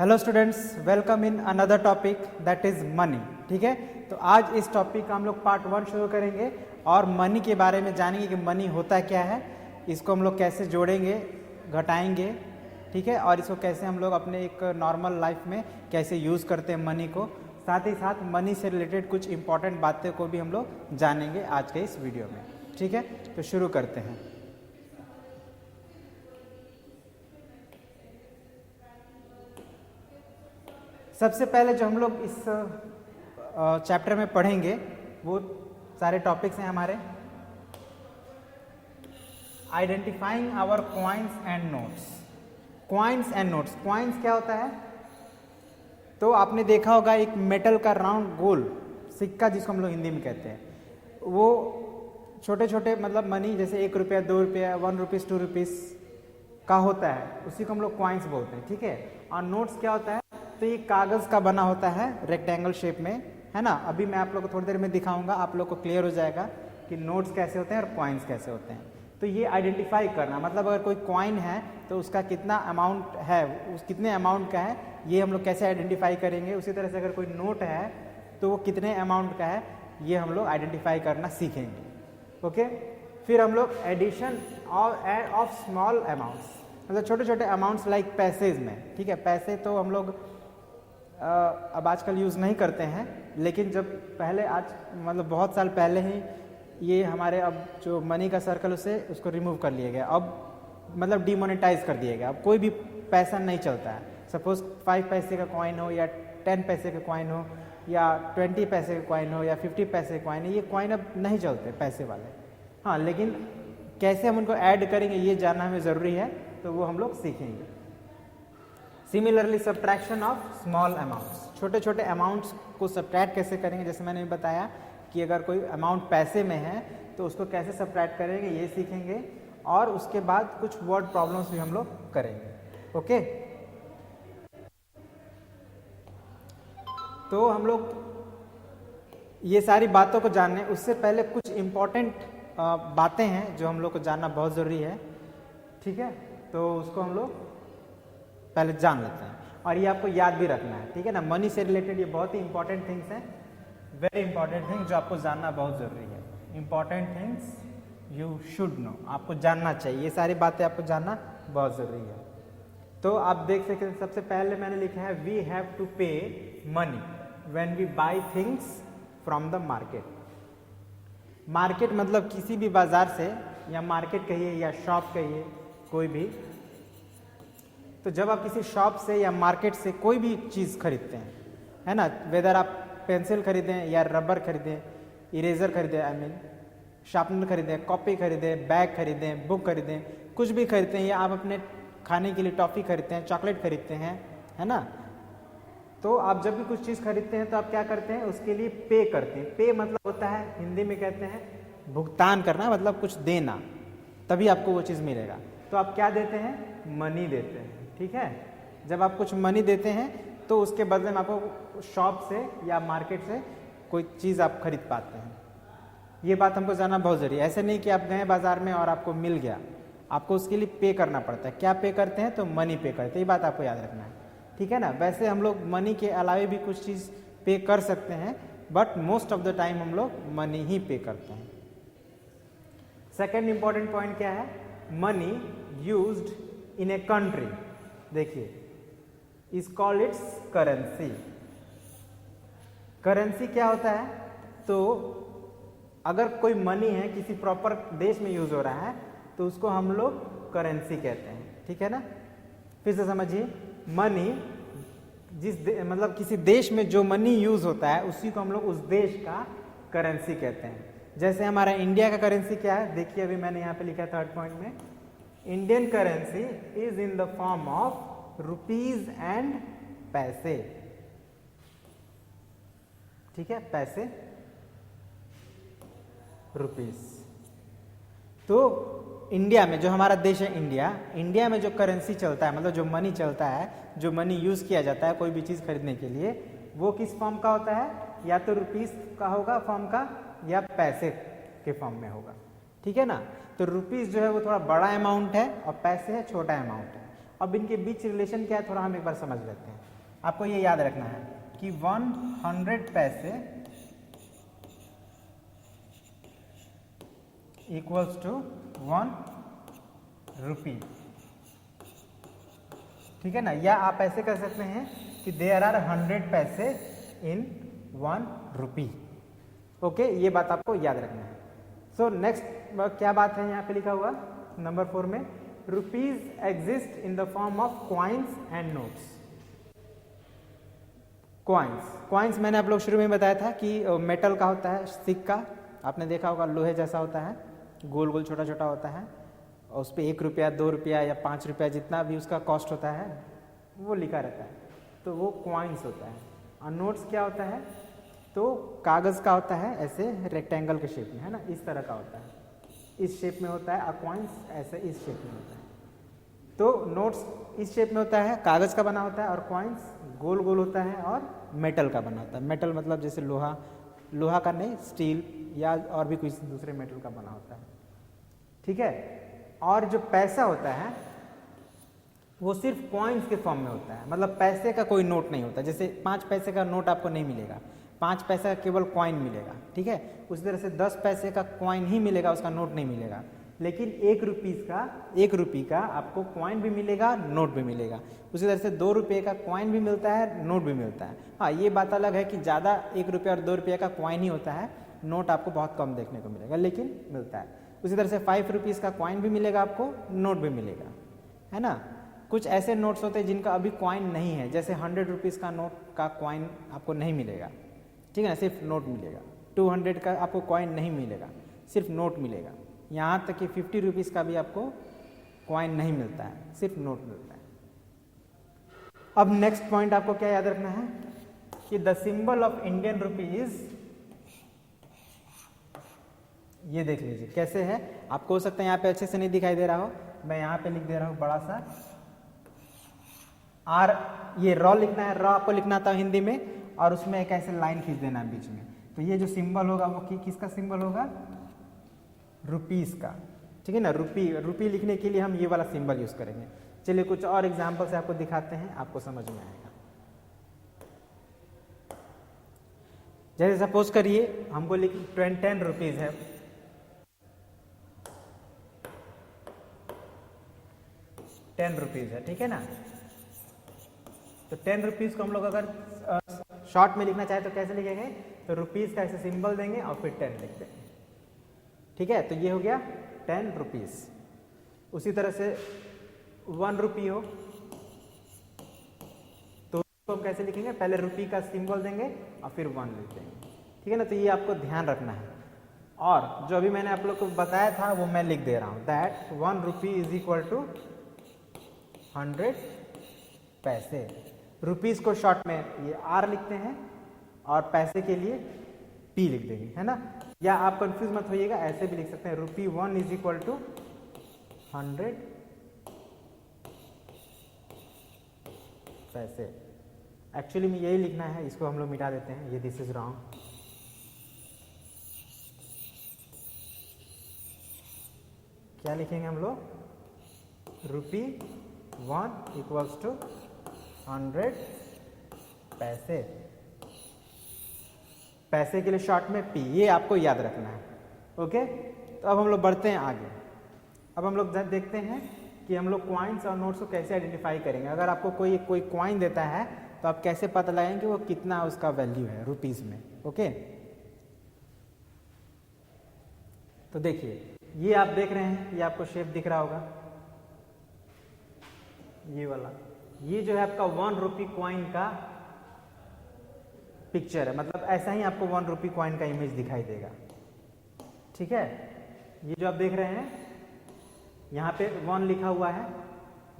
Hello students, welcome in another topic that is money. ठीक है, तो आज इस टॉपिक का हम लोग पार्ट 1 शुरू करेंगे और मनी के बारे में जानेंगे कि मनी होता क्या है, इसको हम लोग कैसे जोड़ेंगे, घटाएंगे, ठीक है, और इसको कैसे हम लोग अपने एक नॉर्मल लाइफ में कैसे यूज़ करते हैं मनी को। साथ ही साथ मनी से रिलेटेड कुछ इंपॉर्टेंट बातें को भी हम लोग जानेंगे आज के इस वीडियो में। ठीक है, तो शुरू करते हैं। सबसे पहले जो हम लोग इस चैप्टर में पढ़ेंगे वो सारे टॉपिक्स हैं हमारे। Identifying our coins and notes. Coins and notes, coins क्या होता है? तो आपने देखा होगा एक मेटल का राउंड गोल सिक्का जिसको हम लोग हिंदी में कहते हैं, वो छोटे छोटे मतलब मनी जैसे 1 रुपया, 2 रुपया, 1 रुपीज़, 2 रुपीज़ का होता है, उसी को हम लोग कॉइन्स बोलते हैं। ठीक है, और नोट्स क्या होता है? तो ये कागज़ का बना होता है रेक्टेंगल शेप में, है ना। अभी मैं आप लोग को थोड़ी देर में दिखाऊंगा, आप लोग को क्लियर हो जाएगा कि नोट्स कैसे होते हैं और कॉइन्स कैसे होते हैं। तो ये आइडेंटिफाई करना, मतलब अगर कोई कॉइन है तो उसका कितना अमाउंट है, उस कितने अमाउंट का है, ये हम लोग कैसे आइडेंटिफाई करेंगे। उसी तरह से अगर कोई नोट है तो वो कितने अमाउंट का है, ये हम लोग आइडेंटिफाई करना सीखेंगे। ओके, फिर हम लोग एडिशन ऑफ स्मॉल अमाउंट्स, मतलब छोटे छोटे अमाउंट्स लाइक पैसेज में। ठीक है, पैसे तो हम लोग अब आजकल यूज़ नहीं करते हैं, लेकिन जब पहले आज मतलब बहुत साल पहले ही ये हमारे अब जो मनी का सर्कल उसको रिमूव कर लिया गया। अब मतलब डिमोनेटाइज कर दिया गया, अब कोई भी पैसा नहीं चलता है। सपोज 5 पैसे का कॉइन हो या 10 पैसे का कॉइन हो या 20 पैसे का कॉइन हो या 50 पैसे का कॉइन हो, ये कॉइन अब नहीं चलते पैसे वाले। हाँ, लेकिन कैसे हम उनको ऐड करेंगे ये जानना हमें ज़रूरी है, तो वो हम लोग सीखेंगे। Similarly subtraction of small amounts, छोटे छोटे अमाउंट्स को सब्ट्रैक्ट कैसे करेंगे, जैसे मैंने बताया कि अगर कोई अमाउंट पैसे में है तो उसको कैसे सब्ट्रैक्ट करेंगे ये सीखेंगे, और उसके बाद कुछ वर्ड प्रॉब्लम्स भी हम लोग करेंगे। ओके, तो हम लोग ये सारी बातों को जानने उससे पहले कुछ इम्पोर्टेंट बातें हैं जो हम लोग को जानना बहुत ज़रूरी है। ठीक है, तो उसको हम लोग पहले जान लेते हैं और ये आपको याद भी रखना है। ठीक है ना, मनी से रिलेटेड ये बहुत ही इंपॉर्टेंट थिंग्स हैं, वेरी इंपॉर्टेंट थिंग्स जो आपको जानना बहुत ज़रूरी है। Important things you should know, आपको जानना चाहिए, ये सारी बातें आपको जानना बहुत ज़रूरी है। तो आप देख सकते हैं, सबसे पहले मैंने लिखा है we have to pay money when we buy things from the market. Market मतलब किसी भी बाजार से, या मार्केट कहिए या शॉप कहिए, कोई भी। तो जब आप किसी शॉप से या मार्केट से कोई भी चीज़ खरीदते हैं, है ना, वेदर आप पेंसिल खरीदें या रबर खरीदें, इरेज़र खरीदें, आई मीन शार्पनर खरीदें, कॉपी खरीदें, बैग खरीदें, बुक खरीदें, कुछ भी खरीदते हैं, या आप अपने खाने के लिए टॉफ़ी खरीदते हैं, चॉकलेट खरीदते हैं, है ना। तो आप जब भी कुछ चीज़ खरीदते हैं तो आप क्या करते हैं, उसके लिए पे करते हैं। पे मतलब होता है, हिंदी में कहते हैं भुगतान करना, मतलब कुछ देना, तभी आपको वो चीज़ मिलेगा। तो आप क्या देते हैं? मनी देते हैं। ठीक है, जब आप कुछ मनी देते हैं तो उसके बदले में आपको शॉप से या मार्केट से कोई चीज़ आप खरीद पाते हैं। ये बात हमको जानना बहुत ज़रूरी है। ऐसे नहीं कि आप गए बाज़ार में और आपको मिल गया, आपको उसके लिए पे करना पड़ता है। क्या पे करते हैं? तो मनी पे करते हैं, ये बात आपको याद रखना है। ठीक है ना, वैसे हम लोग मनी के अलावा भी कुछ चीज़ पे कर सकते हैं, but most of the time हम लोग मनी ही पे करते हैं। सेकेंड इंपॉर्टेंट पॉइंट क्या है? Money used in a country, देखिए, is called its currency. Currency क्या होता है? तो अगर कोई मनी है किसी प्रॉपर देश में यूज हो रहा है तो उसको हम लोग करेंसी कहते हैं। ठीक है ना, फिर से समझिए, मनी मतलब किसी देश में जो मनी यूज होता है उसी को हम लोग उस देश का करेंसी कहते हैं। जैसे हमारा इंडिया का करेंसी क्या है, देखिए अभी मैंने यहाँ पे लिखा है 3rd पॉइंट में, Indian currency is in the form of rupees and पैसे। ठीक है, पैसे, रुपीज। तो इंडिया में जो हमारा देश है इंडिया में जो करेंसी चलता है, मतलब जो मनी चलता है, जो मनी यूज किया जाता है कोई भी चीज खरीदने के लिए, वो किस फॉर्म का होता है? या तो रुपीज का होगा फॉर्म का, या पैसे के फॉर्म में होगा। ठीक है ना, तो रुपीज जो है वो थोड़ा बड़ा अमाउंट है और पैसे है छोटा अमाउंट है। अब इनके बीच रिलेशन क्या है, थोड़ा हम एक बार समझ लेते हैं। आपको ये याद रखना है कि 100 पैसे इक्वल्स टू 1 रुपी। ठीक है ना, या आप ऐसे कर सकते हैं कि देयर आर 100 पैसे इन 1 रुपी। ओके, ये बात आपको याद रखना है। सो नेक्स्ट क्या बात है यहाँ पे लिखा हुआ नंबर 4 में, rupees exist in the form of coins and notes. Coins मैंने आप लोग शुरू में बताया था कि मेटल का होता है, सिक्का आपने देखा होगा लोहे जैसा होता है, गोल गोल छोटा छोटा होता है, और उस पर 1 रुपया 2 रुपया या 5 रुपया जितना भी उसका कॉस्ट होता है वो लिखा रहता है, तो वो कॉइन्स होता है। और नोट्स क्या होता है, तो कागज़ का होता है ऐसे रेक्टेंगल के शेप में, है ना, इस तरह का होता है, इस शेप में होता है, और कॉइन्स ऐसे इस शेप में होता है। तो नोट्स इस शेप में होता है, कागज़ का बना होता है, और कॉइन्स गोल गोल होता है और मेटल का बना होता है। मेटल मतलब जैसे लोहा का नहीं, स्टील या और भी कुछ दूसरे मेटल का बना होता है। ठीक है, और जो पैसा होता है वो सिर्फ कॉइन्स के फॉर्म में होता है, मतलब पैसे का कोई नोट नहीं होता। जैसे 5 पैसे का नोट आपको नहीं मिलेगा, 5 पैसे का केवल कॉइन मिलेगा। ठीक है, उसी तरह से 10 पैसे का कॉइन ही मिलेगा, उसका नोट नहीं मिलेगा। लेकिन 1 रुपये का आपको कॉइन भी मिलेगा, नोट भी मिलेगा। उसी तरह से 2 रुपये का कॉइन भी मिलता है, नोट भी मिलता है। हाँ, ये बात अलग है कि ज़्यादा 1 रुपये और 2 रुपये का कॉइन ही होता है, नोट आपको बहुत कम देखने को मिलेगा, लेकिन मिलता है। उसी तरह से 5 रुपीज़ का कॉइन भी मिलेगा आपको, नोट भी मिलेगा, है ना। कुछ ऐसे नोट्स होते हैं जिनका अभी कॉइन नहीं है, जैसे 100 रुपीज़ का नोट का कॉइन आपको नहीं मिलेगा, ठीक है ना, सिर्फ नोट मिलेगा। 200 का आपको कॉइन नहीं मिलेगा, सिर्फ नोट मिलेगा। यहाँ तक कि 50 रुपीज़ का भी आपको कॉइन नहीं मिलता है, सिर्फ नोट मिलता है। अब नेक्स्ट पॉइंट आपको क्या याद रखना है कि the symbol of Indian rupees, ये देख लीजिए कैसे है। आपको हो सकता है यहाँ पे अच्छे से नहीं दिखाई दे रहा हो, मैं यहाँ पे लिख दे रहा हूँ बड़ा सा आर, ये रॉ लिखना है, रॉ आपको लिखना था हिंदी में, और उसमें एक ऐसे लाइन खींच देना है बीच में। तो ये जो सिंबल होगा वो किसका सिंबल होगा, रुपीस का। ठीक है ना, रुपी लिखने के लिए हम ये वाला सिंबल यूज करेंगे। चलिए कुछ और एग्जाम्पल से आपको दिखाते हैं, आपको समझ में आएगा। जैसे सपोज करिए हमको 10 रुपीज है, 10 रुपीज है, ठीक है ना। तो 10 रुपीज को हम लोग अगर शॉर्ट में लिखना चाहे तो कैसे लिखेंगे, तो रुपीज का ऐसे सिंबल देंगे और फिर 10 लिख देंगे। ठीक है, तो ये हो गया 10 रुपीज। उसी तरह से 1 रुपी हो तो उसको हम कैसे लिखेंगे, पहले रुपी का सिंबल देंगे और फिर 1 लिख देंगे। ठीक है ना, तो ये आपको ध्यान रखना है। और जो अभी मैंने आप लोग को बताया था वो मैं लिख दे रहा हूँ, that 1 rupee is equal to 100 paise. Rupees को शॉर्ट में ये आर लिखते हैं और पैसे के लिए पी लिख देंगे, है ना। या आप कंफ्यूज मत होइएगा, ऐसे भी लिख सकते हैं, रुपी 1 इज इक्वल टू 100 पैसे। एक्चुअली में यही लिखना है, इसको हम लोग मिटा देते हैं, ये दिस इज रॉन्ग। क्या लिखेंगे हम लोग, रुपी 1 इक्वल्स टू 100 पैसे। पैसे के लिए शॉर्ट में पी, ये आपको याद रखना है। ओके, तो अब हम लोग बढ़ते हैं आगे। अब हम लोग देखते हैं कि हम लोग कॉइन्स और नोट्स को कैसे आइडेंटिफाई करेंगे। अगर आपको कोई कॉइन देता है तो आप कैसे पता लगाएंगे कि वो कितना उसका वैल्यू है रुपीस में। ओके, तो देखिए ये आप देख रहे हैं, ये आपको शेप दिख रहा होगा, ये वाला, ये जो है आपका 1 रुपी कॉइन का पिक्चर है, मतलब ऐसा ही आपको 1 रुपी कॉइन का इमेज दिखाई देगा। ठीक है, ये जो आप देख रहे हैं यहाँ पे 1 लिखा हुआ है,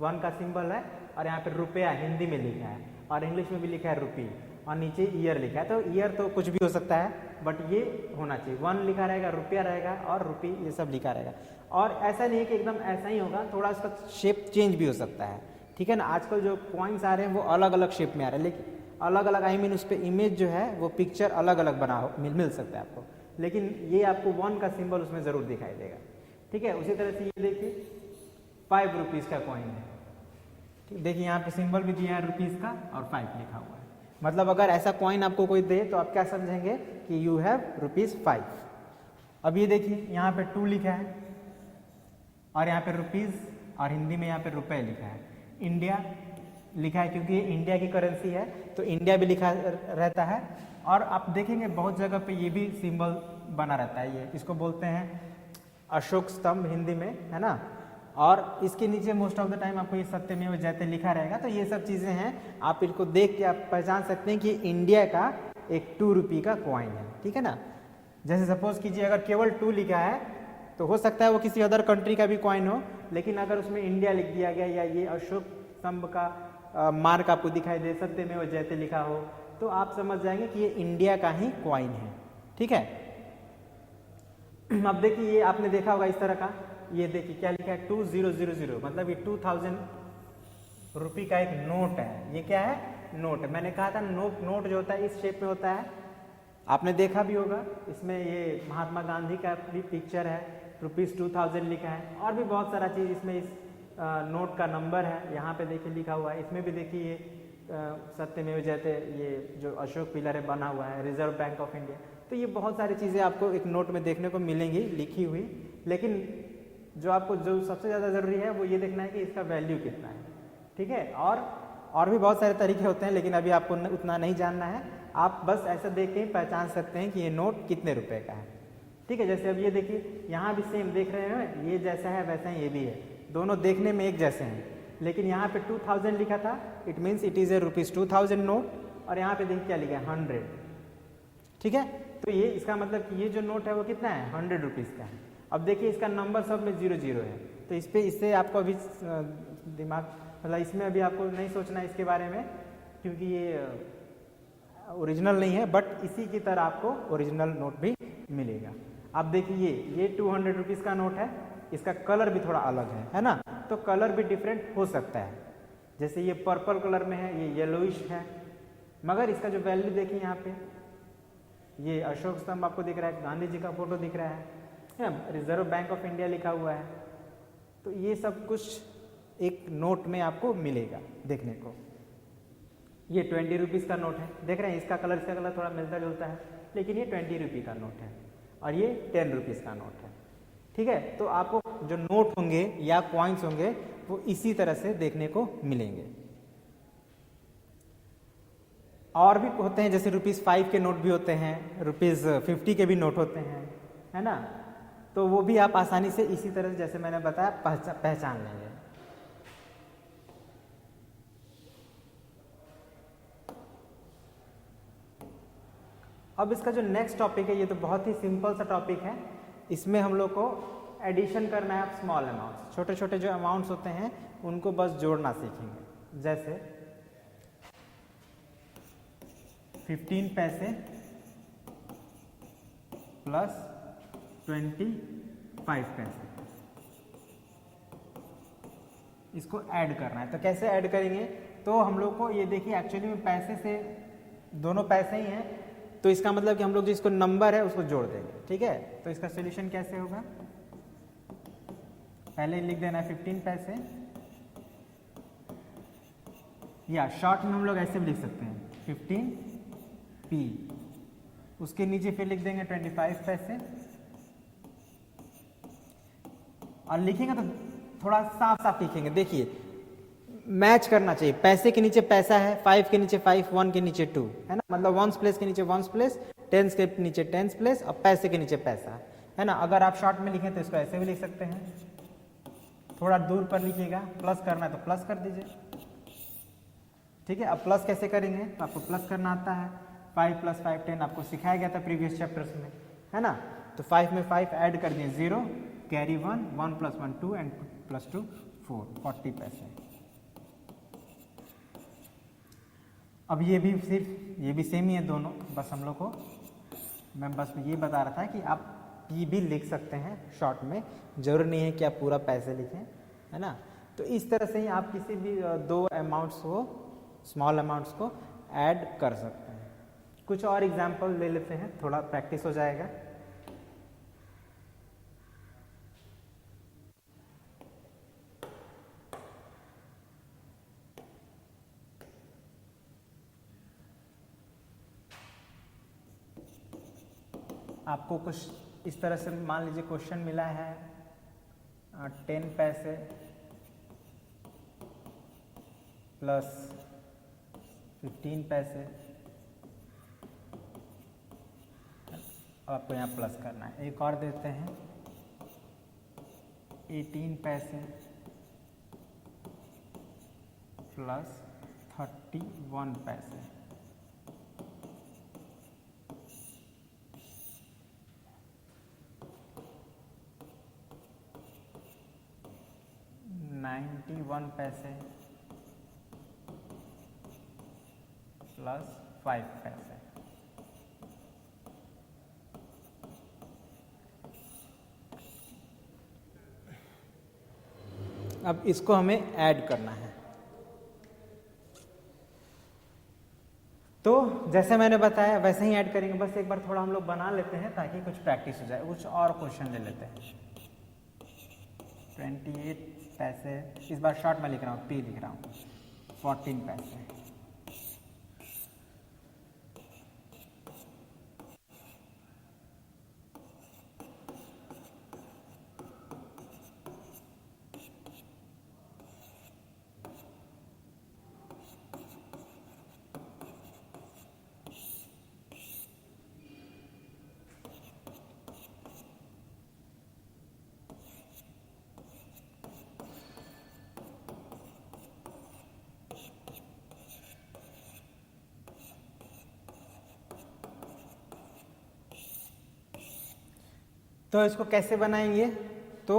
1 का सिंबल है, और यहाँ पे रुपया हिंदी में लिखा है और इंग्लिश में भी लिखा है रुपी, और नीचे ईयर लिखा है। तो ईयर तो कुछ भी हो सकता है, बट ये होना चाहिए, 1 लिखा रहेगा, रुपया रहेगा और रुपी, ये सब लिखा रहेगा। और ऐसा नहीं है कि एकदम ऐसा ही होगा, थोड़ा इसका शेप चेंज भी हो सकता है। ठीक है ना, आजकल जो कॉइन्स आ रहे हैं वो अलग अलग शेप में आ रहे हैं, लेकिन अलग अलग आई मीन उस पर इमेज जो है वो पिक्चर अलग अलग बना मिल सकता है आपको, लेकिन ये आपको 1 का सिंबल उसमें ज़रूर दिखाई देगा। ठीक है, उसी तरह से ये देखिए 5 रुपीज़ का कॉइन है। देखिए यहाँ पे सिंबल भी दिया है रुपीज़ का और 5 लिखा हुआ है। मतलब अगर ऐसा कॉइन आपको कोई दे तो आप क्या समझेंगे कि यू हैव ₹5। अब ये देखिए यहाँ पे 2 लिखा है और यहाँ पे रुपीज़ और हिंदी में यहाँ पे रुपए लिखा है। इंडिया लिखा है क्योंकि ये इंडिया की करेंसी है तो इंडिया भी लिखा रहता है। और आप देखेंगे बहुत जगह पे ये भी सिंबल बना रहता है, ये इसको बोलते हैं अशोक स्तंभ हिंदी में, है ना। और इसके नीचे मोस्ट ऑफ द टाइम आपको ये सत्यमेव जयते लिखा रहेगा। तो ये सब चीज़ें हैं, आप इनको देख के आप पहचान सकते हैं कि इंडिया का एक 2 रुपये का कॉइन है, ठीक है ना। जैसे सपोज कीजिए अगर केवल 2 लिखा है तो हो सकता है वो किसी अदर कंट्री का भी कॉइन हो, लेकिन अगर उसमें इंडिया लिख दिया गया या ये अशोक स्तंभ का मार्क आपको दिखाई दे, सत्यमेव जयते लिखा हो, तो आप समझ जाएंगे कि ये इंडिया का ही कॉइन है, ठीक है। अब देखिए ये आपने देखा होगा इस तरह का, ये देखिए क्या लिखा है 2000, मतलब ये 2000 रुपये का एक नोट है। ये क्या है? नोट है। मैंने कहा था नोट जो होता है इस शेप में होता है, आपने देखा भी होगा। इसमें ये महात्मा गांधी का भी पिक्चर है, ₹2000 लिखा है और भी बहुत सारा चीज़ इसमें इस नोट का नंबर है, यहाँ पे देखिए लिखा हुआ है। इसमें भी देखिए ये सत्यमेव जयते, ये जो अशोक पिलर है बना हुआ है, रिजर्व बैंक ऑफ इंडिया। तो ये बहुत सारी चीज़ें आपको एक नोट में देखने को मिलेंगी लिखी हुई, लेकिन जो आपको जो सबसे ज़्यादा ज़रूरी है वो ये देखना है कि इसका वैल्यू कितना है, ठीक है। और भी बहुत सारे तरीके होते हैं, लेकिन अभी आपको उतना नहीं जानना है। आप बस ऐसा देख के ही पहचान सकते हैं कि ये नोट कितने रुपए का है, ठीक है। जैसे अब ये देखिए यहाँ भी सेम देख रहे हैं, ये जैसा है वैसा ही ये भी है, दोनों देखने में एक जैसे हैं, लेकिन यहाँ पे 2000 लिखा था, it means it is a ₹2000 note. और यहाँ पे देखिए क्या लिखा है 100, ठीक है। तो ये इसका मतलब कि ये जो नोट है वो कितना है? 100 रुपीज़ का है। अब देखिए इसका नंबर सब में 00 है, तो इस पे इससे आपको अभी दिमाग मतलब इसमें अभी आपको नहीं सोचना है इसके बारे में, क्योंकि ये ओरिजिनल नहीं है, बट इसी की तरह आपको ओरिजिनल नोट भी मिलेगा। आप देखिए ये 200 रुपीज़ का नोट है, इसका कलर भी थोड़ा अलग है ना, तो कलर भी डिफरेंट हो सकता है। जैसे ये पर्पल कलर में है, ये येलोइश है, मगर इसका जो वैल्यू देखिए यहाँ पे ये अशोक स्तंभ आपको दिख रहा है, गांधी जी का फोटो दिख रहा है ना, रिजर्व बैंक ऑफ इंडिया लिखा हुआ है। तो ये सब कुछ एक नोट में आपको मिलेगा देखने को। ये 20 रुपीज़ का नोट है, देख रहे हैं इसका कलर थोड़ा मिलता जुलता है, लेकिन ये 20 रुपये का नोट है। और ये 10 रुपीज़ का नोट है, ठीक है। तो आपको जो नोट होंगे या कॉइन्स होंगे वो इसी तरह से देखने को मिलेंगे। और भी होते हैं, जैसे ₹5 के नोट भी होते हैं, ₹50 के भी नोट होते हैं, है ना। तो वो भी आप आसानी से इसी तरह से जैसे मैंने बताया पहचान लेंगे। अब इसका जो नेक्स्ट टॉपिक है ये तो बहुत ही सिंपल सा टॉपिक है। इसमें हम लोग को एडिशन करना है स्मॉल अमाउंट्स, छोटे छोटे जो अमाउंट्स होते हैं उनको बस जोड़ना सीखेंगे। जैसे 15 पैसे प्लस 25 पैसे, इसको ऐड करना है। तो कैसे ऐड करेंगे? तो हम लोग को ये देखिए एक्चुअली में पैसे से दोनों पैसे ही हैं, तो इसका मतलब कि हम लोग जिसको नंबर है उसको जोड़ देंगे, ठीक है। तो इसका सॉल्यूशन कैसे होगा? पहले लिख देना है 15 पैसे, या शॉर्ट में हम लोग ऐसे भी लिख सकते हैं 15p, उसके नीचे फिर लिख देंगे 25 पैसे। और लिखेंगे तो थोड़ा साफ साफ लिखेंगे, देखिए मैच करना चाहिए। पैसे के नीचे पैसा है, 5 के नीचे 5, 1 के नीचे 2, है ना। मतलब 1s प्लेस के नीचे 1s प्लेस, 10s के नीचे 10s प्लेस और पैसे के नीचे पैसा, है ना। अगर आप शॉर्ट में लिखें तो इसको ऐसे भी लिख सकते हैं, थोड़ा दूर पर लिखिएगा, प्लस करना है तो प्लस कर दीजिए, ठीक है। अब प्लस कैसे करेंगे? तो आपको प्लस करना आता है, 5 + 5 10 आपको सिखाया गया था प्रीवियस चैप्टर्स में, है ना। तो 5 में 5 ऐड कर दिए 0, कैरी 1, 1 + 1 2 एंड +2 4, 40 पैसे। अब ये भी सेम ही है दोनों, बस हम लोग को मैं बस ये बता रहा था कि आप ये भी लिख सकते हैं शॉर्ट में, जरूर नहीं है कि आप पूरा पैसे लिखें, है ना। तो इस तरह से ही आप किसी भी दो अमाउंट्स को, स्मॉल अमाउंट्स को ऐड कर सकते हैं। कुछ और एग्जाम्पल ले लेते हैं, थोड़ा प्रैक्टिस हो जाएगा। आपको कुछ इस तरह से मान लीजिए क्वेश्चन मिला है 10 पैसे प्लस 15 पैसे, आपको यहाँ प्लस करना है। एक और देते हैं 18 पैसे प्लस 31 पैसे। $91 पैसे प्लस 5 पैसे। अब इसको हमें ऐड करना है। तो जैसे मैंने बताया वैसे ही ऐड करेंगे, बस एक बार थोड़ा हम लोग बना लेते हैं ताकि कुछ प्रैक्टिस हो जाए। कुछ और क्वेश्चन ले लेते हैं। 28 पैसे, इस बार शॉर्ट में लिख रहा हूँ, P लिख रहा हूँ, 14 पैसे। तो इसको कैसे बनाएंगे? तो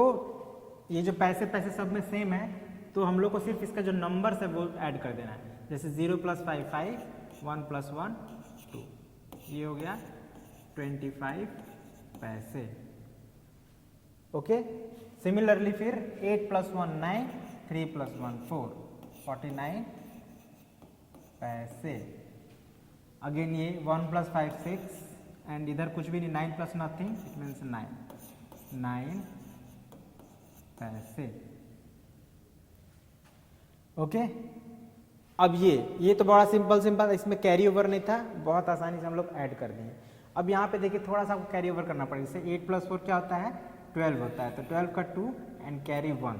ये जो पैसे पैसे सब में सेम है, तो हम लोग को सिर्फ इसका जो नंबर है वो ऐड कर देना है। जैसे 0 + 5 5, 1 + 1 2, ये हो गया 25 पैसे। ओके, सिमिलरली फिर 8 + 1 9, 3 + 1 4, 49 पैसे। अगेन ये 1 + 5 6, एंड इधर कुछ भी नहीं, 9 + नथिंग, इट मीन्स 9 पैसे। ओके, अब ये तो बड़ा सिंपल, इसमें कैरी ओवर नहीं था, बहुत आसानी से हम लोग ऐड कर दिए। अब यहाँ पे देखिए थोड़ा सा कैरी ओवर करना पड़ेगा। जैसे 8 + 4 क्या होता है? 12 होता है, तो 12 का 2 एंड कैरी 1।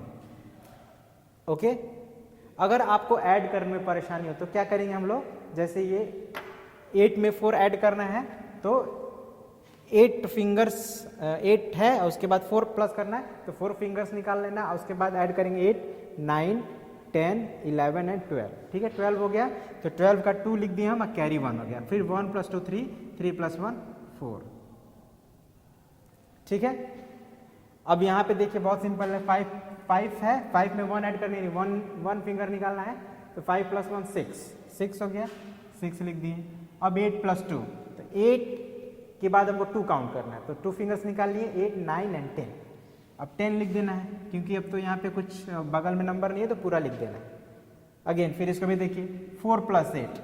ओके, अगर आपको ऐड करने में परेशानी हो तो क्या करेंगे हम लोग? जैसे ये 8 में 4 ऐड करना है, तो 8 फिंगर्स 8 है और उसके बाद 4 प्लस करना है, तो 4 फिंगर्स निकाल लेना और उसके बाद ऐड करेंगे 8 9 10 11 एंड 12। ठीक है, 12 हो गया, तो 12 का 2 लिख दिए हम और कैरी 1 हो गया। फिर 1 + 2 3, 3 + 1 4। ठीक है, अब यहाँ पे देखिए बहुत सिंपल है, 5 है, 5 में 1 ऐड करनी है, 1 फिंगर निकालना है, तो 5 + 1 6 हो गया, 6 लिख दिए। अब 8 + 2, तो 8 के बाद हमको 2 काउंट करना है, तो 2 फिंगर्स निकाल लिए, 8 9 एंड 10। अब 10 लिख देना है, क्योंकि अब तो यहाँ पे कुछ बगल में नंबर नहीं है, तो पूरा लिख देना है। अगेन फिर इसको भी देखिए 4 + 8,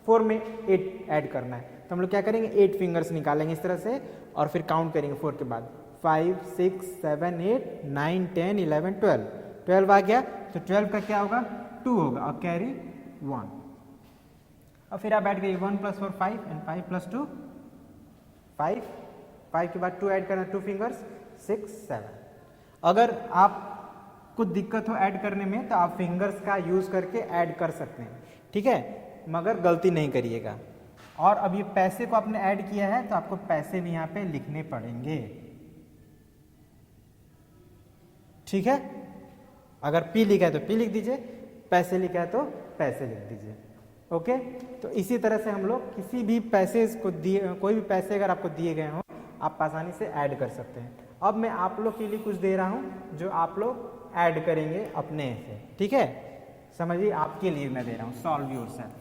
4 में 8 ऐड करना है, तो हम लोग क्या करेंगे? 8 फिंगर्स निकालेंगे इस तरह से और फिर काउंट करेंगे 4 के बाद, 5 6 7 8 9 10 11 12। 12 आ गया, तो 12 का क्या होगा? 2 होगा और कैरी 1। और फिर आप ऐड करिए 1 + 4 5 एंड 5 + 2 5 के बाद 2 ऐड करना, 2 फिंगर्स 6 7। अगर आप कुछ दिक्कत हो ऐड करने में तो आप फिंगर्स का यूज करके ऐड कर सकते हैं। ठीक है, मगर गलती नहीं करिएगा। और अब ये पैसे को आपने ऐड किया है, तो आपको पैसे भी यहाँ पे लिखने पड़ेंगे। ठीक है, अगर P लिखा है तो P लिख दीजिए, पैसे लिखा है तो पैसे लिख दीजिए। ओके, तो इसी तरह से हम लोग किसी भी पैसे को दिए, कोई भी पैसे अगर आपको दिए गए हों, आप आसानी से ऐड कर सकते हैं। अब मैं आप लोग के लिए कुछ दे रहा हूं जो आप लोग ऐड करेंगे अपने से। ठीक है, समझिए आपके लिए मैं दे रहा हूं, solve yourself.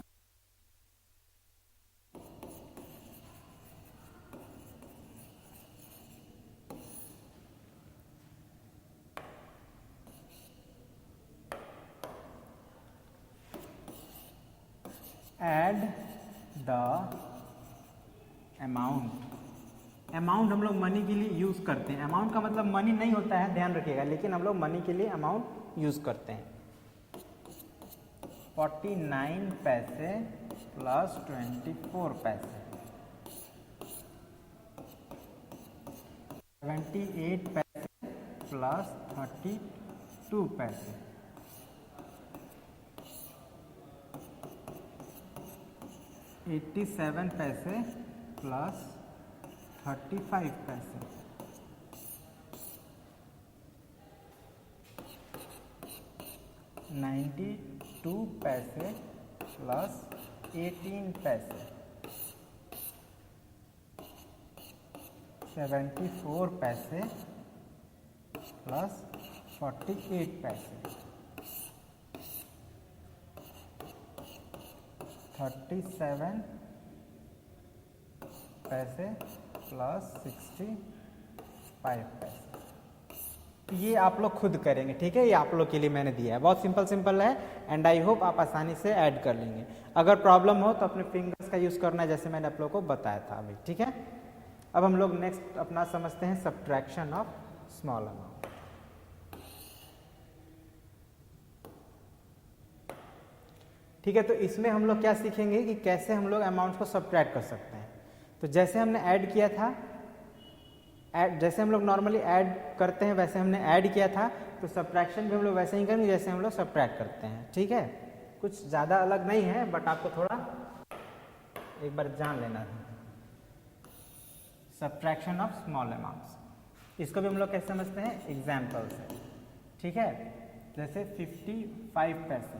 Add the amount. Amount हम लोग मनी के लिए यूज करते हैं। अमाउंट का मतलब मनी नहीं होता है, ध्यान रखिएगा, लेकिन हम लोग मनी के लिए अमाउंट यूज करते हैं। 49 पैसे प्लस 24 पैसे। 78 पैसे प्लस 32 पैसे, 87 पैसे प्लस 35 पैसे, 92 पैसे प्लस 18 पैसे, 74 पैसे प्लस 48 पैसे, 37 पैसे प्लस 65 पैसे। तो ये आप लोग खुद करेंगे, ठीक है, ये आप लोग के लिए मैंने दिया है, बहुत सिंपल है एंड आई होप आप आसानी से ऐड कर लेंगे। अगर प्रॉब्लम हो तो अपने फिंगर्स का यूज़ करना है जैसे मैंने आप लोगों को बताया था अभी, ठीक है। अब हम लोग नेक्स्ट अपना समझते हैं सब्ट्रैक्शन ऑफ स्मॉल अमाउंट। ठीक है, तो इसमें हम लोग क्या सीखेंगे कि कैसे हम लोग अमाउंट्स को सब्ट्रैक्ट कर सकते हैं। तो जैसे हमने ऐड किया था, जैसे हम लोग नॉर्मली ऐड करते हैं वैसे हमने ऐड किया था, तो सब्ट्रैक्शन भी हम लोग वैसे ही करेंगे जैसे हम लोग सब्ट्रैक्ट करते हैं, ठीक है। कुछ ज़्यादा अलग नहीं है, बट आपको थोड़ा एक बार जान लेना है। सब्ट्रैक्शन ऑफ स्मॉल अमाउंट्स, इसको भी हम लोग कैसे समझते हैं, एग्जाम्पल से, ठीक है। जैसे 55 पैसे,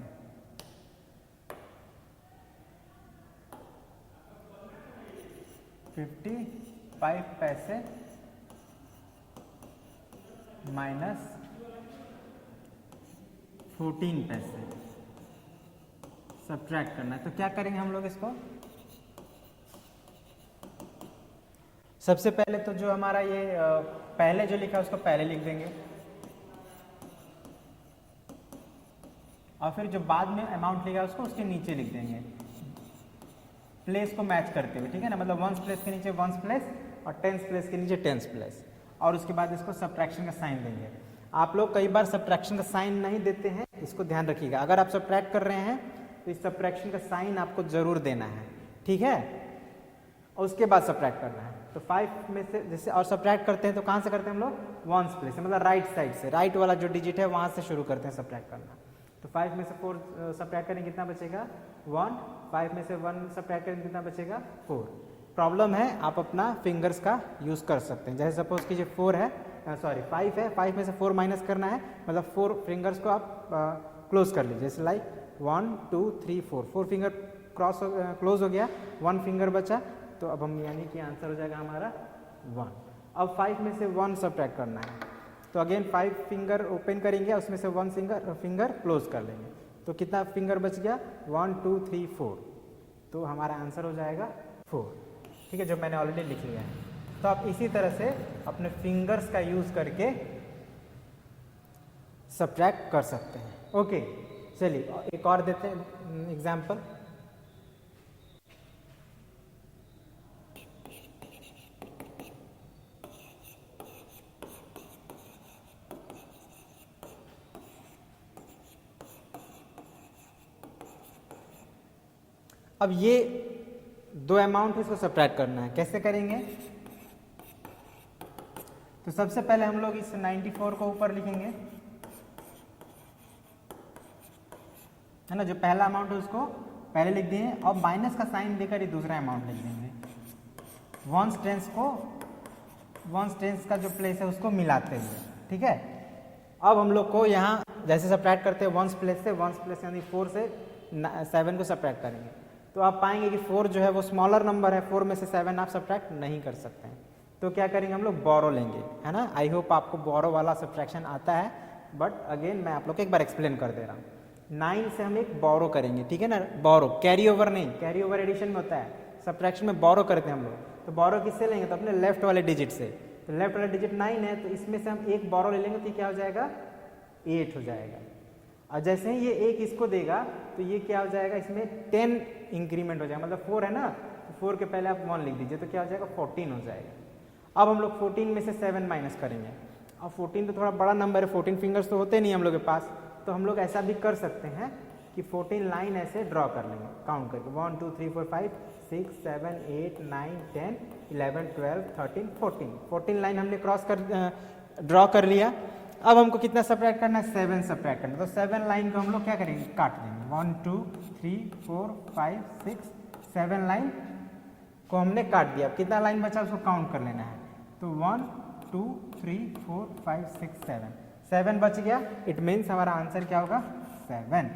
55 पैसे माइनस 14 पैसे सब्ट्रैक्ट करना है। तो क्या करेंगे हम लोग इसको, सबसे पहले तो जो हमारा ये पहले जो लिखा है उसको पहले लिख देंगे, और फिर जो बाद में अमाउंट लिखा है उसको उसके नीचे लिख देंगे, प्लेस को मैच करते हुए, ठीक है ना। मतलब वंस प्लेस के नीचे वंस प्लेस और टेंस प्लेस के नीचे टेंस प्लेस, और उसके बाद इसको सब्ट्रैक्शन का साइन देंगे। आप लोग कई बार सब्ट्रैक्शन का साइन नहीं देते हैं, इसको ध्यान रखिएगा। अगर आप सब्ट्रैक्ट कर रहे हैं तो इस सब्ट्रैक्शन का साइन आपको जरूर देना है, ठीक है, और उसके बाद सब्ट्रैक्ट करना है। तो 5 में से जैसे और सब्ट्रैक्ट करते हैं तो कहाँ से करते हैं हम लोग, वंस प्लेस से, मतलब राइट साइड से, राइट वाला जो डिजिट है वहाँ से शुरू करते हैं सब्ट्रैक्ट करना। तो 5 में से 4 सब्ट्रैक्ट करेंगे कितना बचेगा, 1। 5 में से 1 सब्ट्रैक्ट करेंगे कितना बचेगा, 4। प्रॉब्लम है, आप अपना फिंगर्स का यूज़ कर सकते हैं। जैसे सपोज कीजिए 4 है, सॉरी 5 है, 5 में से 4 माइनस करना है, मतलब 4 फिंगर्स को आप क्लोज कर लीजिए, जैसे लाइक 1 2 3 4, 4 फिंगर क्लोज हो गया, 1 फिंगर बचा, तो अब हम यानी कि आंसर हो जाएगा हमारा 1। अब 5 में से 1 सब्ट्रैक्ट करना है, तो अगेन 5 फिंगर ओपन करेंगे, उसमें से 1 फिंगर क्लोज कर लेंगे, तो कितना फिंगर बच गया, 1 2 3 4, तो हमारा आंसर हो जाएगा 4, ठीक है, जो मैंने ऑलरेडी लिख लिया है। तो आप इसी तरह से अपने फिंगर्स का यूज़ करके सब्ट्रैक्ट कर सकते हैं। ओके, चलिए एक और देते हैं एग्जाम्पल। अब ये 2 अमाउंट है, इसको सब्ट्रैक्ट करना है, कैसे करेंगे। तो सबसे पहले हम लोग इस 94 को ऊपर लिखेंगे, है ना, जो पहला अमाउंट है उसको पहले लिख दिए, और माइनस का साइन देकर ये दूसरा अमाउंट लिख देंगे। वंस टेंस का जो प्लेस है उसको मिलाते हुए, ठीक है। अब हम लोग को यहाँ जैसे सब्ट्रैक्ट करते हैं वंस प्लेस यानी 4 से 7 को सब्ट्रैक्ट करेंगे, तो आप पाएंगे कि 4 जो है वो स्मॉलर नंबर है, 4 में से 7 आप सब्ट्रैक्ट नहीं कर सकते हैं। तो क्या करेंगे हम लोग, बोरो लेंगे, है ना। आई होप आपको बोरो वाला सब्ट्रैक्शन आता है, बट अगेन मैं आप लोग को एक बार एक्सप्लेन कर दे रहा हूँ। 9 से हम एक बोरो करेंगे, ठीक है ना, बोरो, कैरी ओवर नहीं, कैरी ओवर एडिशन में होता है, सब्ट्रैक्शन में बोरो करते हैं हम लोग। तो बोरो किससे लेंगे, तो अपने लेफ्ट वाले डिजिट से। तो लेफ्ट वाला डिजिट 9 है, तो इसमें से हम एक बोरो ले लेंगे, तो क्या हो जाएगा, 8 हो जाएगा। और जैसे ही ये 1 इसको देगा तो ये क्या हो जाएगा, इसमें 10 इंक्रीमेंट हो जाएगा, मतलब 4 है ना, तो 4 के पहले आप 1 लिख दीजिए, तो क्या हो जाएगा, 14 हो जाएगा। अब हम लोग 14 में से 7 माइनस करेंगे, अब 14 तो थोड़ा बड़ा नंबर है, 14 फिंगर्स तो होते नहीं हम लोग के पास, तो हम लोग ऐसा भी कर सकते हैं कि 14 लाइन ऐसे ड्रॉ कर लेंगे काउंट करके 1 2 3 4 5 6 7 8 9 10 11 12 13 14 लाइन हमने क्रॉस कर ड्रॉ कर लिया। अब हमको कितना सब्ट्रैक्ट करना है 7 सब्ट्रैक्ट करना है। तो 7 लाइन को हम लोग क्या करेंगे काट देंगे 1 2 3 4 5 6 7 लाइन को हमने काट दिया। अब कितना लाइन बचा उसको काउंट कर लेना है। तो 1 2 3 4 5 6 7 बच गया। इट मीन्स हमारा आंसर क्या होगा 7।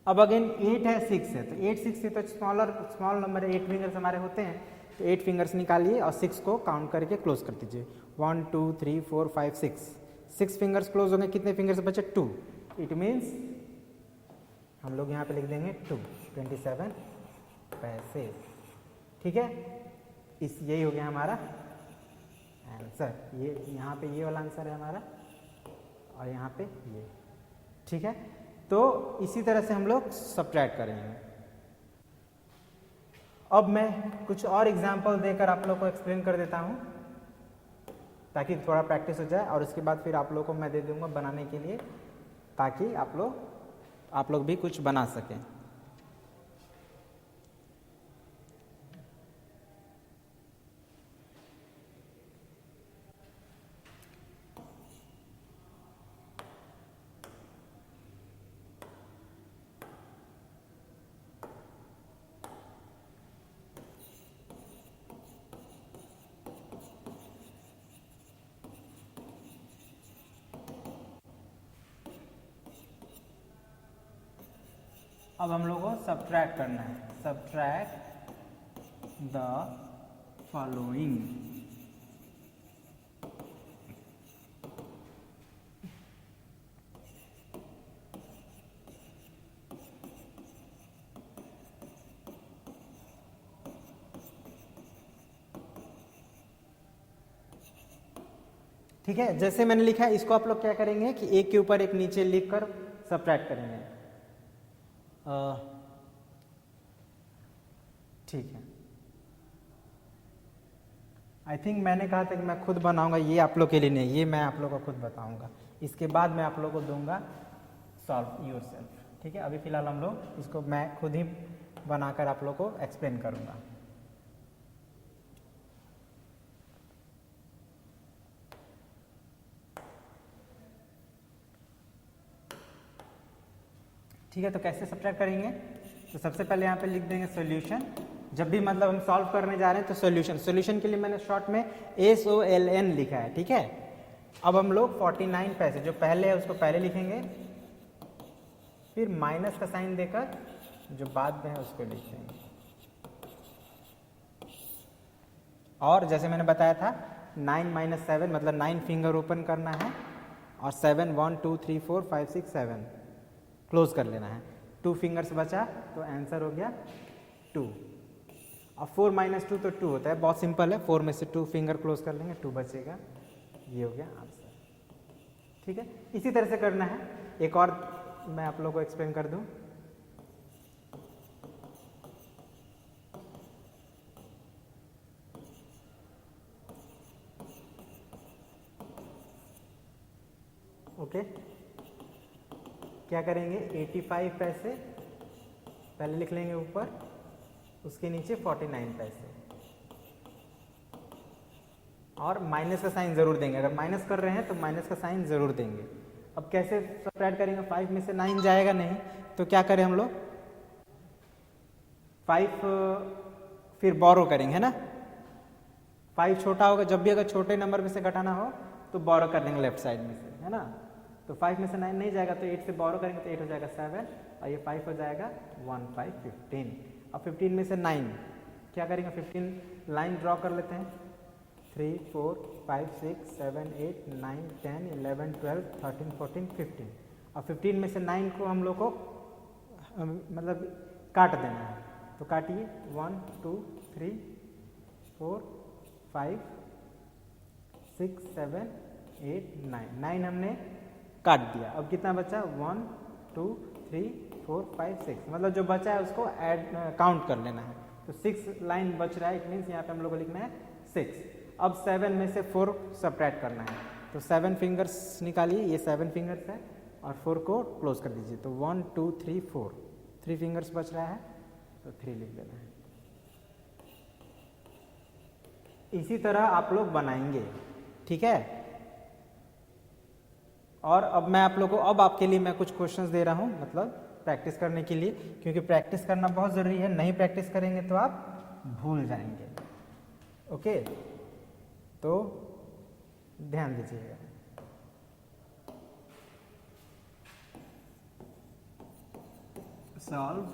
अब अगेन 8 है 6 है तो 8 6 से तो स्मॉल नंबर 8 फिंगर्स हमारे होते हैं तो 8 फिंगर्स निकालिए और 6 को काउंट करके क्लोज कर दीजिए 1 2 3 4 5 6 फिंगर्स क्लोज होंगे। कितने फिंगर्स बचे 2। इट मीन्स हम लोग यहाँ पे लिख देंगे 2 27 पैसे। ठीक है इस यही हो गया हमारा आंसर। ये यहाँ पे ये वाला आंसर है हमारा और यहाँ पे ये। ठीक है तो इसी तरह से हम लोग सब्ट्रैक्ट करेंगे। अब मैं कुछ और एग्जांपल देकर आप लोग को एक्सप्लेन कर देता हूँ ताकि थोड़ा प्रैक्टिस हो जाए और उसके बाद फिर आप लोग को मैं दे दूंगा बनाने के लिए ताकि आप लोग भी कुछ बना सकें। अब हम लोग को सब्ट्रैक्ट करना है। Subtract the following. ठीक है जैसे मैंने लिखा है इसको आप लोग क्या करेंगे कि एक के ऊपर एक नीचे लिखकर सब्ट्रैक्ट करेंगे। ठीक है आई थिंक मैंने कहा था कि मैं खुद बनाऊंगा ये आप लोग के लिए नहीं, ये मैं आप लोग को खुद बताऊंगा। इसके बाद मैं आप लोग को दूंगा सॉल्व योरसेल्फ। ठीक है अभी फिलहाल हम लोग इसको मैं खुद ही बनाकर आप लोग को एक्सप्लेन करूंगा। ठीक है तो कैसे सब्ट्रैक्ट करेंगे तो सबसे पहले यहाँ पे लिख देंगे सॉल्यूशन। जब भी मतलब हम सॉल्व करने जा रहे हैं तो सॉल्यूशन के लिए मैंने शॉर्ट में SOLN लिखा है। ठीक है अब हम लोग 49 पैसे जो पहले है उसको पहले लिखेंगे फिर माइनस का साइन देकर जो बाद में है उसको लिखेंगे। और जैसे मैंने बताया था 9 - 7 मतलब 9 फिंगर ओपन करना है और 7 1 2 3 4 5 6 7 क्लोज कर लेना है। 2 फिंगर्स बचा तो आंसर हो गया 2। और 4 - 2 तो 2 होता है बहुत सिंपल है। 4 में से 2 फिंगर क्लोज कर लेंगे 2 बचेगा। ये हो गया आंसर। ठीक है इसी तरह से करना है। एक और मैं आप लोगों को एक्सप्लेन कर दूं। ओके क्या करेंगे 85 पैसे पहले लिख लेंगे ऊपर उसके नीचे 49 पैसे और माइनस का साइन जरूर देंगे। अगर माइनस कर रहे हैं तो माइनस का साइन जरूर देंगे। अब कैसे सब्ट्रैक्ट करेंगे 5 में से 9 जाएगा नहीं तो क्या करें हम लोग 5 फिर बोरो करेंगे है ना। 5 छोटा होगा जब भी अगर छोटे नंबर में से घटाना हो तो बोरो कर देंगे लेफ्ट साइड में से है ना। तो 5 में से 9 नहीं जाएगा तो 8 से बोरो करेंगे तो 8 हो जाएगा 7 और ये 5 हो जाएगा 1 5 15। अब 15 में से 9 क्या करेंगे 15 लाइन ड्रॉ कर लेते हैं 3 4 5 6 7 8 9 10 11 12 13 14 15। अब 15 में से 9 को हम लोग को मतलब काट देना है तो काटिए 1 2 3 4 5 6 7 8 9 हमने काट दिया। अब कितना बचा 1 2 3 4 5 6 मतलब जो बचा है उसको ऐड काउंट कर लेना है। तो 6 लाइन बच रहा है। इट मीन्स यहाँ पे हम लोग को लिखना है 6। अब 7 में से 4 सब्ट्रैक्ट करना है तो 7 फिंगर्स निकालिए। ये 7 फिंगर्स है और 4 को क्लोज कर दीजिए। तो 1 2 3 4, 3 फिंगर्स बच रहा है तो 3 लिख देना है। इसी तरह आप लोग बनाएंगे, ठीक है। और अब मैं आप लोगों को, अब आपके लिए मैं कुछ क्वेश्चंस दे रहा हूं, मतलब प्रैक्टिस करने के लिए, क्योंकि प्रैक्टिस करना बहुत ज़रूरी है। नहीं प्रैक्टिस करेंगे तो आप भूल जाएंगे। ओके, तो ध्यान दीजिएगा। Solve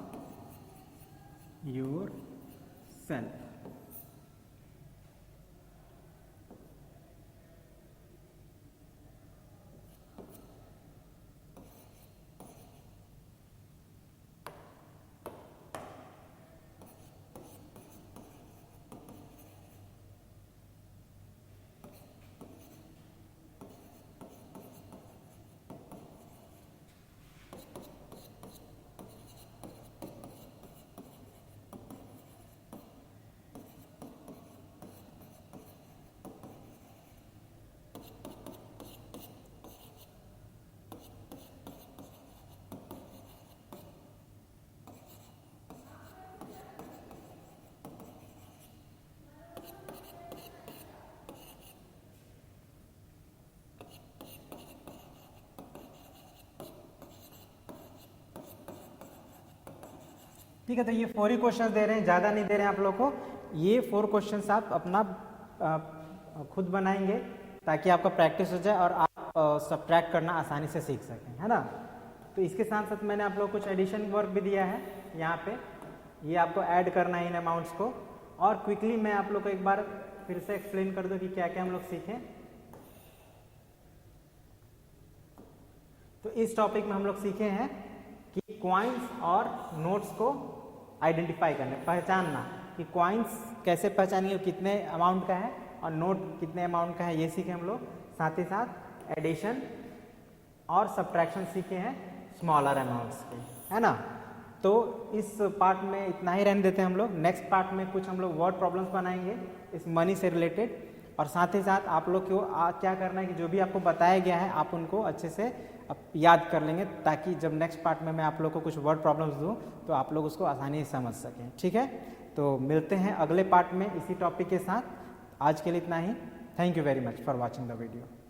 your self. ठीक है, तो ये 4 ही क्वेश्चंस दे रहे हैं, ज़्यादा नहीं दे रहे हैं आप लोग को। ये 4 क्वेश्चंस आप अपना खुद बनाएंगे ताकि आपका प्रैक्टिस हो जाए और आप सब्ट्रैक्ट करना आसानी से सीख सकें, है ना। तो इसके साथ साथ मैंने आप लोग कुछ एडिशन वर्क भी दिया है यहाँ पे, ये आपको ऐड करना है इन अमाउंट्स को। और क्विकली मैं आप लोग को एक बार फिर से एक्सप्लेन कर दूँ कि क्या क्या हम लोग सीखें। तो इस टॉपिक में हम लोग सीखे हैं कि कॉइन्स और नोट्स को आइडेंटिफाई करना, पहचानना कि कॉइन्स कैसे पहचानिए, कितने अमाउंट का है, और नोट कितने अमाउंट का है, ये सीखे हम लोग। साथ ही साथ एडिशन और सब्ट्रैक्शन सीखे हैं स्मॉलर अमाउंट्स के, है ना। तो इस पार्ट में इतना ही रहने देते हैं हम लोग। नेक्स्ट पार्ट में कुछ हम लोग वर्ड प्रॉब्लम्स बनाएंगे इस मनी से रिलेटेड, और साथ ही साथ आप लोग को क्या करना है कि जो भी आपको बताया गया है आप उनको अच्छे से याद कर लेंगे, ताकि जब नेक्स्ट पार्ट में मैं आप लोग को कुछ वर्ड प्रॉब्लम्स दूं तो आप लोग उसको आसानी से समझ सकें, ठीक है। तो मिलते हैं अगले पार्ट में इसी टॉपिक के साथ। आज के लिए इतना ही। Thank you very much for watching the video.